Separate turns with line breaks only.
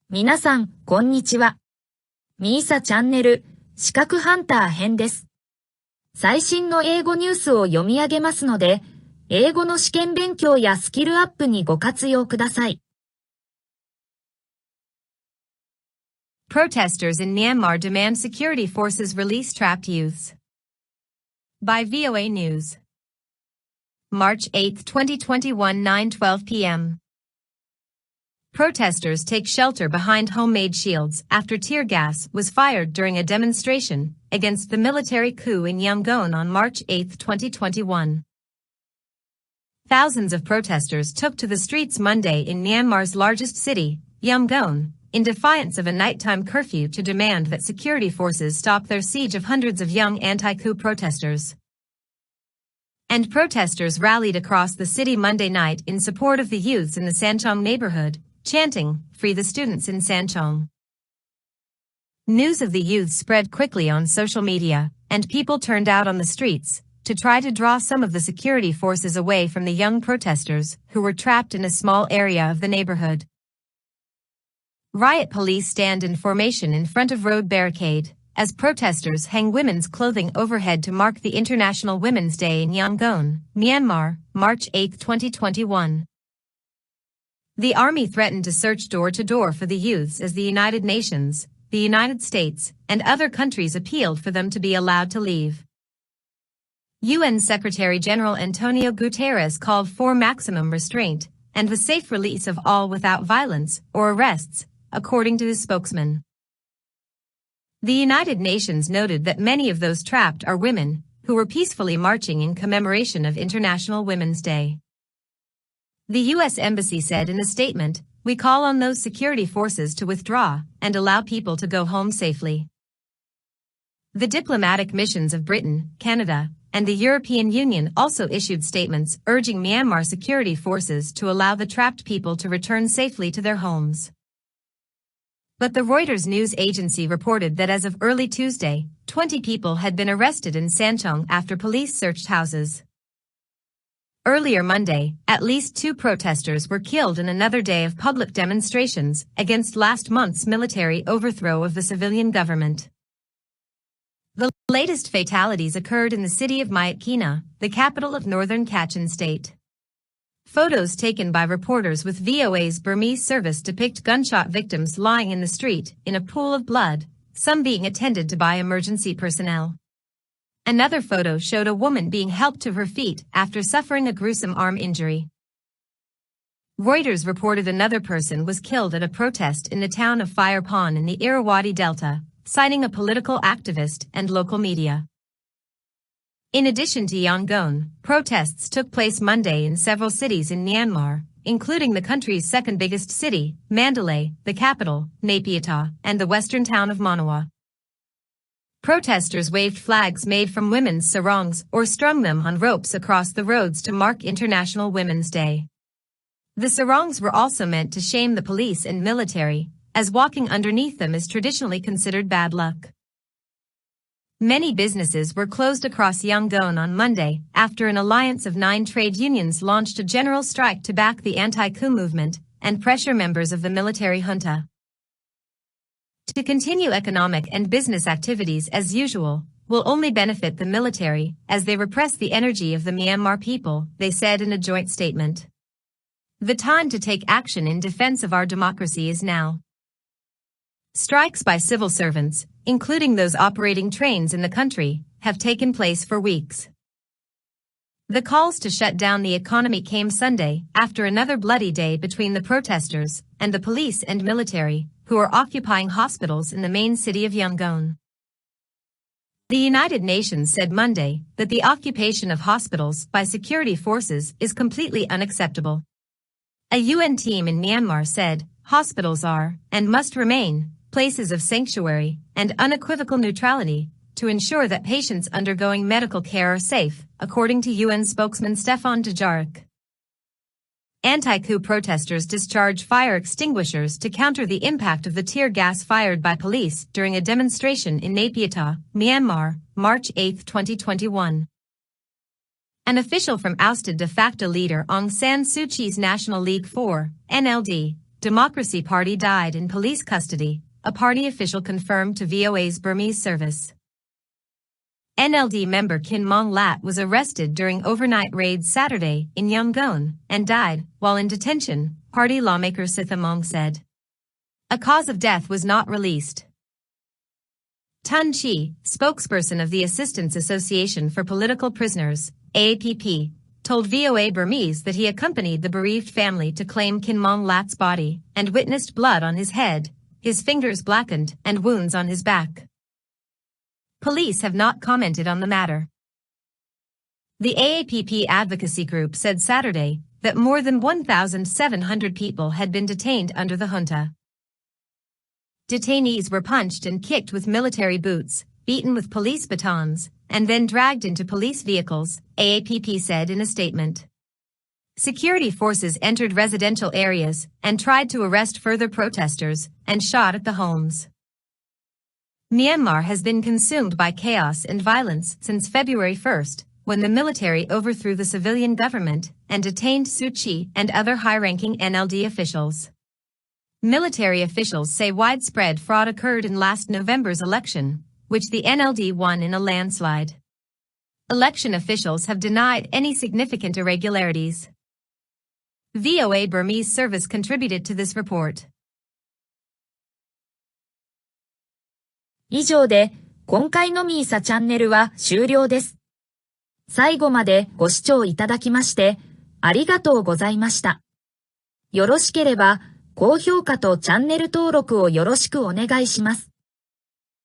皆さん、こんにちは。みーさチャンネル、資格ハンター編です。最新の英語ニュースを読み上げますので、英語の試験勉強やスキルアップにご活用ください。
Protesters in Myanmar demand security forces release trapped youths. By VOA News. March 8, 2021, 9:12 p.m. Protesters take shelter behind homemade shields after tear gas was fired during a demonstration against the military coup in Yangon on March 8, 2021. Thousands of protesters took to the streets Monday in Myanmar's largest city, Yangon, in defiance of a nighttime curfew to demand that security forces stop their siege of hundreds of young anti-coup protesters. And protesters rallied across the city Monday night in support of the youths in the Sanchong neighborhood, chanting, "Free the students in Sanchong." News of the youths spread quickly on social media, and people turned out on the streets to try to draw some of the security forces away from the young protesters who were trapped in a small area of the neighborhood. Riot police stand in formation in front of road barricade as protesters hang women's clothing overhead to mark the International Women's Day in Yangon, Myanmar, March 8, 2021. The army threatened to search door to door for the youths as the United Nations, the United States, and other countries appealed for them to be allowed to leave. UN Secretary-General Antonio Guterres called for maximum restraint and the safe release of all without violence or arrests, according to his spokesman. The United Nations noted that many of those trapped are women who were peacefully marching in commemoration of International Women's Day. The U.S. Embassy said in a statement, "We call on those security forces to withdraw and allow people to go home safely." The diplomatic missions of Britain, Canada, and the European Union also issued statements urging Myanmar security forces to allow the trapped people to return safely to their homes. But the Reuters news agency reported that as of early Tuesday, 20 people had been arrested in Sanchong after police searched houses. Earlier Monday, at least 2 protesters were killed in another day of public demonstrations against last month's military overthrow of the civilian government. The latest fatalities occurred in the city of Myitkyina, the capital of northern Kachin state. Photos taken by reporters with VOA's Burmese service depict gunshot victims lying in the street in a pool of blood, some being attended to by emergency personnel. Another photo showed a woman being helped to her feet after suffering a gruesome arm injury. Reuters reported another person was killed at a protest in the town of Fire Pond in the Irrawaddy Delta, citing a political activist and local media. In addition to Yangon, protests took place Monday in several cities in Myanmar, including the country's second biggest city, Mandalay, the capital, Naypyidaw, and the western town of Manawa. Protesters waved flags made from women's sarongs or strung them on ropes across the roads to mark International Women's Day. The sarongs were also meant to shame the police and military, as walking underneath them is traditionally considered bad luck. Many businesses were closed across Yangon on Monday after an alliance of 9 trade unions launched a general strike to back the anti-coup movement and pressure members of the military junta to continue economic and business activities as usual will only benefit the military as they repress the energy of the Myanmar people, they said in a joint statement. The time to take action in defense of our democracy is now. Strikes by civil servants, including those operating trains in the country, have taken place for weeks. The calls to shut down the economy came Sunday after another bloody day between the protesters and the police and military, who are occupying hospitals in the main city of Yangon. The United Nations said Monday that the occupation of hospitals by security forces is completely unacceptable. A UN team in Myanmar said, "Hospitals are, and must remain, places of sanctuary and unequivocal neutrality to ensure that patients undergoing medical care are safe," according to UN spokesman Stefan Dujarric. Anti-coup protesters discharged fire extinguishers to counter the impact of the tear gas fired by police during a demonstration in Naypyidaw, Myanmar, March 8, 2021. An official from ousted de facto leader Aung San Suu Kyi's National League for NLD Democracy Party died in police custody, a party official confirmed to VOA's Burmese service. NLD member Khin Maung Lat was arrested during overnight raids Saturday in Yangon and died while in detention, party lawmaker Sithamong said. A cause of death was not released. Tun Chi, spokesperson of the Assistance Association for Political Prisoners, AAPP, told VOA Burmese that he accompanied the bereaved family to claim Khin Maung Lat's body and witnessed blood on his head, his fingers blackened, and wounds on his back. Police have not commented on the matter. The AAPP advocacy group said Saturday that more than 1,700 people had been detained under the junta. Detainees were punched and kicked with military boots, beaten with police batons, and then dragged into police vehicles, AAPP said in a statement. Security forces entered residential areas and tried to arrest further protesters and shot at the homes. Myanmar has been consumed by chaos and violence since February 1st, when the military overthrew the civilian government and detained Suu Kyi and other high-ranking NLD officials. Military officials say widespread fraud occurred in last November's election, which the NLD won in a landslide. Election officials have denied any significant irregularities. VOA Burmese service contributed to this report.
以上で今回のミーサチャンネルは終了です。最後までご視聴いただきましてありがとうございました。よろしければ高評価とチャンネル登録をよろしくお願いします。